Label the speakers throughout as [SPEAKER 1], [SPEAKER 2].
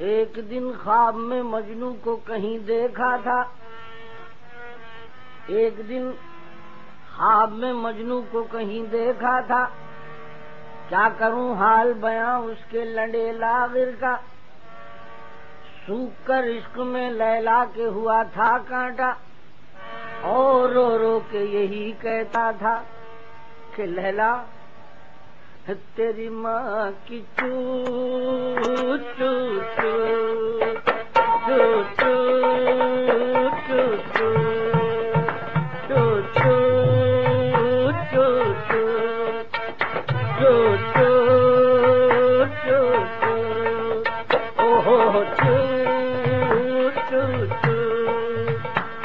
[SPEAKER 1] ایک دن خواب میں مجنو کو کہیں دیکھا تھا، ایک دن خواب میں مجنو کو کہیں دیکھا تھا، کیا کروں حال بیاں اس کے لنڈے لاغر کا، سوکھ کر عشق میں لیلا کے ہوا تھا کانٹا، اور رو رو کے یہی کہتا تھا کہ لیلا تیری ماں کی چوٹ چوٹ چوٹ چوٹ چوٹ چوٹ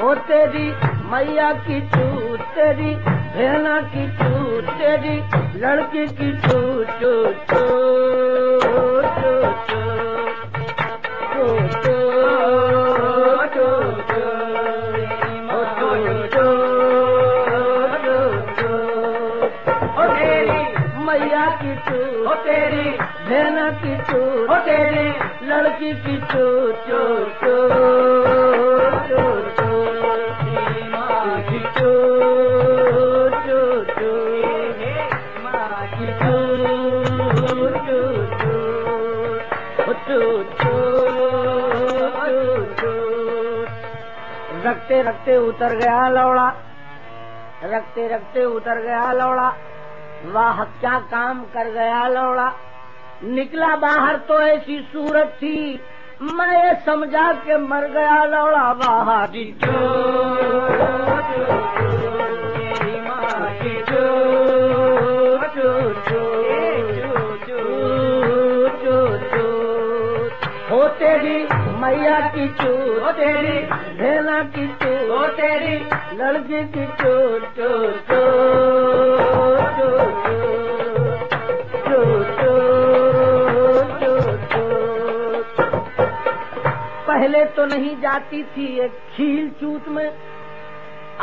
[SPEAKER 1] او تیری میاں کی چوٹ، تیری بہنا کی چوٹ، تیری لڑکی کی چوٹ چوٹ چوٹ چوٹ میاں کی چوٹ، تیری بہنا کی چوٹ، تیری لڑکی کی چوٹ چوٹ چوٹ رکھتے رکھتے اتر گیا لوڑا، رکھتے رکھتے اتر گیا لوڑا، واہ کیا کام کر گیا لوڑا، نکلا باہر تو ایسی صورت تھی میں یہ سمجھا کہ مر گیا لوڑا، باہر ہو تیری میاں کی چوٹ، تیری بہنا کی چوٹ، تیری لڑکی کی چوٹ چوٹ پہلے تو نہیں جاتی تھی ایک کھیل چوت میں،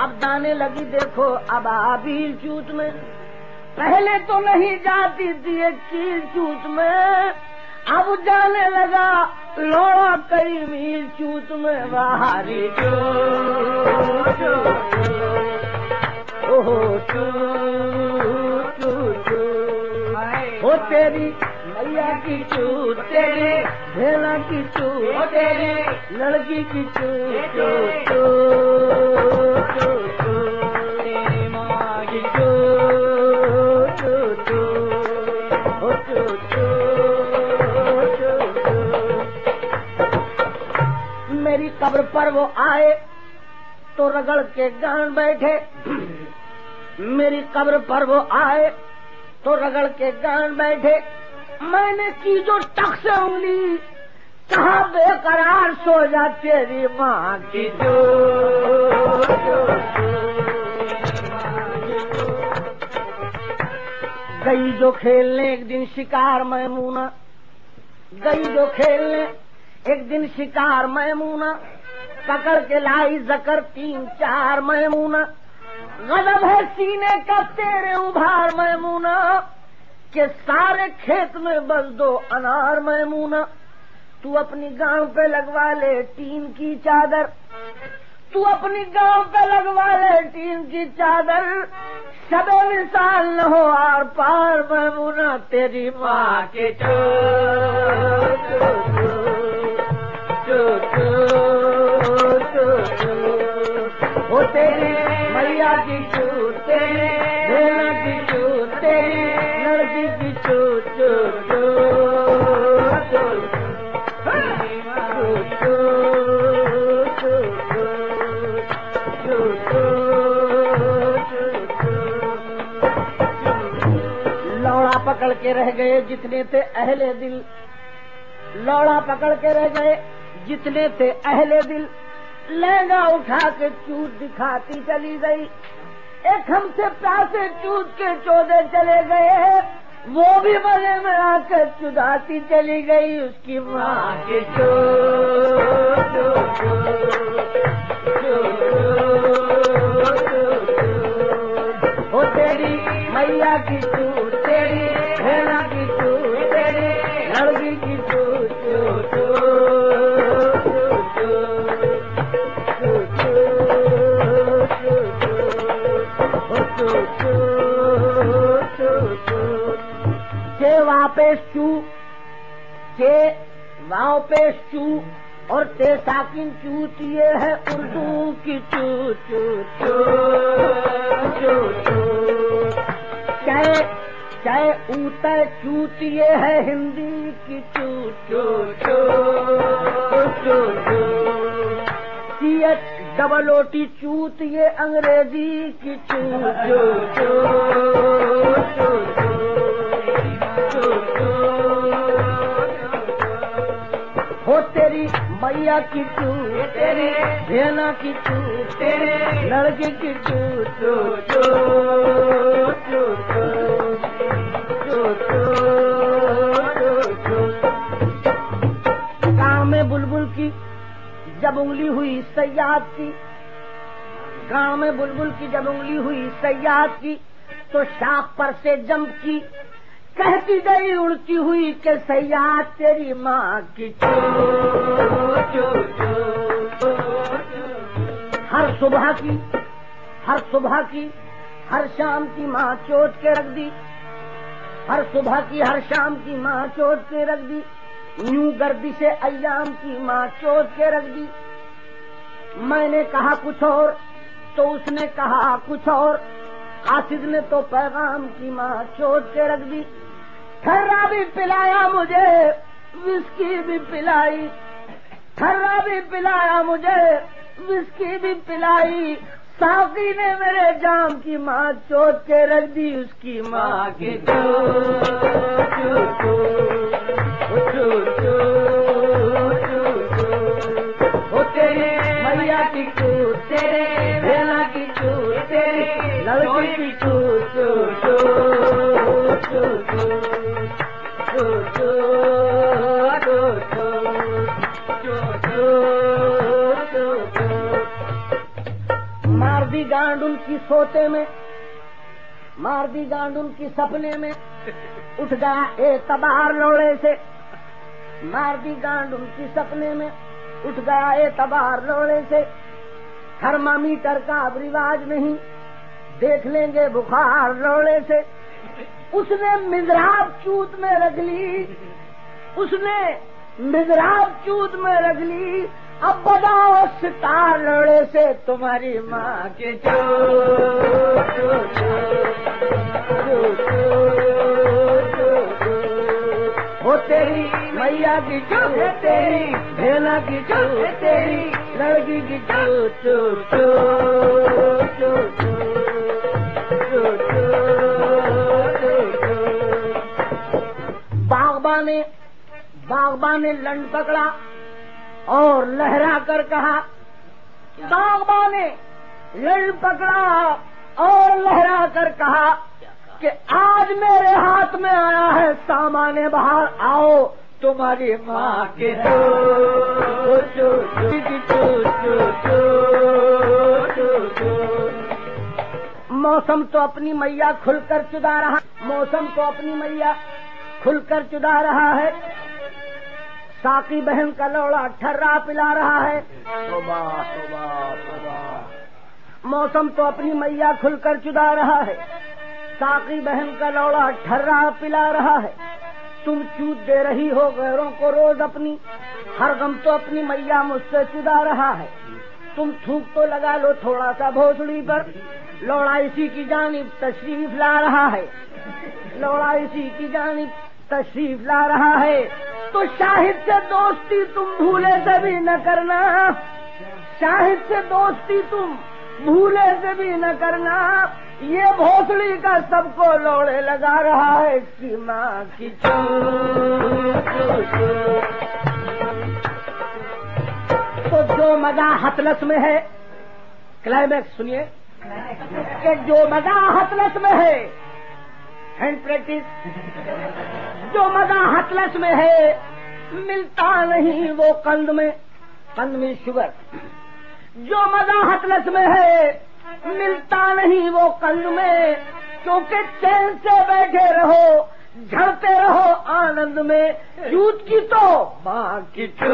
[SPEAKER 1] اب جانے لگی دیکھو اب آبیل چوت میں، پہلے تو نہیں جاتی تھی ایک کھیل چوت میں، اب جانے لگا لوڑا کئی میل چوت میں، بہاری چوٹ ہو تیری میاں کی چوٹ، تیری بہنا کی چوٹ، تیری لڑکی کی چوٹ تیری ماں کی چوٹ میری قبر پر وہ آئے تو رگڑ کے گان بیٹھے، میری قبر پر وہ آئے تو رگڑ کے گان بیٹھے، میں نے کی جو ٹک سے انگلی کہاں بے قرار سو جا تیری ماں کی چوٹ، گئی جو کھیلنے ایک دن شکار میمونہ، گئی جو کھیلنے ایک دن شکار میمونہ، پکڑ کے لائی زکر 3-4 میمونہ، غضب ہے سینے کا تیرے ابھار میمونہ، کہ سارے کھیت میں بس 2 انار میمونہ، تو اپنی گاؤں پہ لگوا لے ٹین کی چادر، تو اپنی گاؤں پہ لگوا لے ٹین کی چادر، شب مثال نہ ہو آر پار میمونہ، تیری ماں کے چوٹ ہو تیری میاں کی چوٹ، تیری بہنا کی چوٹ، تیری لڑکی کی چوٹ لوڑا پکڑ کے رہ گئے جتنے تھے اہل دل، لوڑا پکڑ کے رہ گئے جتنے تھے اہل دل، لہنگا اٹھا کے چوٹ دکھاتی چلی گئی، ایک ہم سے پیاسے چوٹ کے چودے چلے گئے، وہ بھی مزے میں آ کر چداتی چلی گئی، اس کی ماں کی چوٹ ہو تیری میاں کی چوٹ، تیری بہنا کی چوٹ، تیری لڑکی کی چوٹ پیش چو، چے واو پیش چو اور تے ساکن چوت، یہ ہے اردو کی چو چو چو چو چو۔ چے اوتے چوت، یہ ہے ہندی کی چو چو چو چو چو۔ چیت ڈبل اوٹی چوت، یہ انگریزی کی چو چو چو چو چو چو۔ ہو تیری میا کی چو، تیرے بہنا کی چو، تیرے لڑکے کی چو چو چو چو چو چو چو۔ کان میں بلبل کی جب انگلی ہوئی صیاد کی، کان میں بلبل کی جب انگلی ہوئی صیاد کی، تو شاخ پر سے جم کی، کہتی گئی اڑتی ہوئی کہ صیاد تیری ماں کی چو چو چو۔ ہر صبح کی ہر شام کی ماں چوٹ کے رکھ دی، ہر صبح کی ہر شام کی ماں چوٹ کے رکھ دی، یوں گردش ایام کی ماں چوٹ کے رکھ دی۔ میں نے کہا کچھ اور تو اس نے کہا کچھ اور، قاصد نے تو پیغام کی ماں چوٹ کے رکھ دی۔ ٹھرا بھی پلایا مجھے وسکی بھی پلائی، ٹھرا بھی پلایا مجھے وسکی بھی پلائی، ساقی نے میرے جام کی ماں چوٹ کے رکھ دی، اس کی ماں کے چو چو چو چو چو چو۔ وہ تیری میا کی چو، تیرے بہنا کی چو، تیری لڑکی کی چو چو چو چو چو چو چو چو چو چو۔ مار دی گانڈ ان کی سوتے میں، مار دی گانڈ ان کی سپنے میں، اٹھ گیا اعتبار لوڑے سے، مار دی گانڈ ان کی سپنے میں، اٹھ گیا اعتبار لوڑے سے۔ تھرمامیٹر کا اب رواج نہیں، دیکھ لیں گے بخار لوڑے سے۔ اس نے مضراب چوت میں رکھ لی، اس نے مضراب چوت میں رکھ لی، اب بجاؤ ستار لوڑے سے تمہاری ماں کے چو چو چو چو چو چو۔ وہ تیری میا کی چو، تیری بہنا کی چو، تیری لڑکی کی چو چو چو چو چو چو چو۔ باغباں نے لنڈ پکڑا اور لہرا کر کہا، باغباں نے لنڈ پکڑا اور لہرا کر کہا کہ آج میرے ہاتھ میں آیا ہے سامان بہار، آؤ تمہاری ماں کے چو چو چو چو چو چو چو۔ موسم تو اپنی میا کھل کر چدا رہا، موسم تو اپنی میا کھل کر چدا رہا ہے، ساقی بہن کا لوڑا ٹھرا پلا رہا ہے۔ توبہ توبہ توبہ۔ موسم تو اپنی میا کھل کر چدا رہا ہے، ساقی بہن کا لوڑا ٹھرا پلا رہا ہے۔ تم چوت دے رہی ہو غیروں کو روز اپنی، ہر غم تو اپنی میا مجھ سے چدا رہا ہے۔ تم تھوک تو لگا لو تھوڑا سا بھوسڑی پر، لوڑا اسی کی جانب تشریف لا رہا ہے، لوڑا اسی کی جانب تشریف لا رہا ہے۔ تو شاہد سے دوستی تم بھولے سے بھی نہ کرنا، شاہد سے دوستی تم بھولے سے بھی نہ کرنا، یہ بھوسڑی کا سب کو لوڑے لگا رہا ہے، اس کی ماں کی چو چو چو۔ تو جو مزہ ہتلس میں ہے، کلائمیکس سنیے کہ جو مزہ ہتلس میں ہے، ہینڈ پریکٹس، جو مزہ ہتلس میں ہے ملتا نہیں وہ قند میں، قند میں شوگر، جو مزہ ہتلس میں ہے ملتا نہیں وہ قند میں، کیونکہ چین سے بیٹھے رہو جھڑتے رہو آنند میں، چوت کی تو ماں کی چو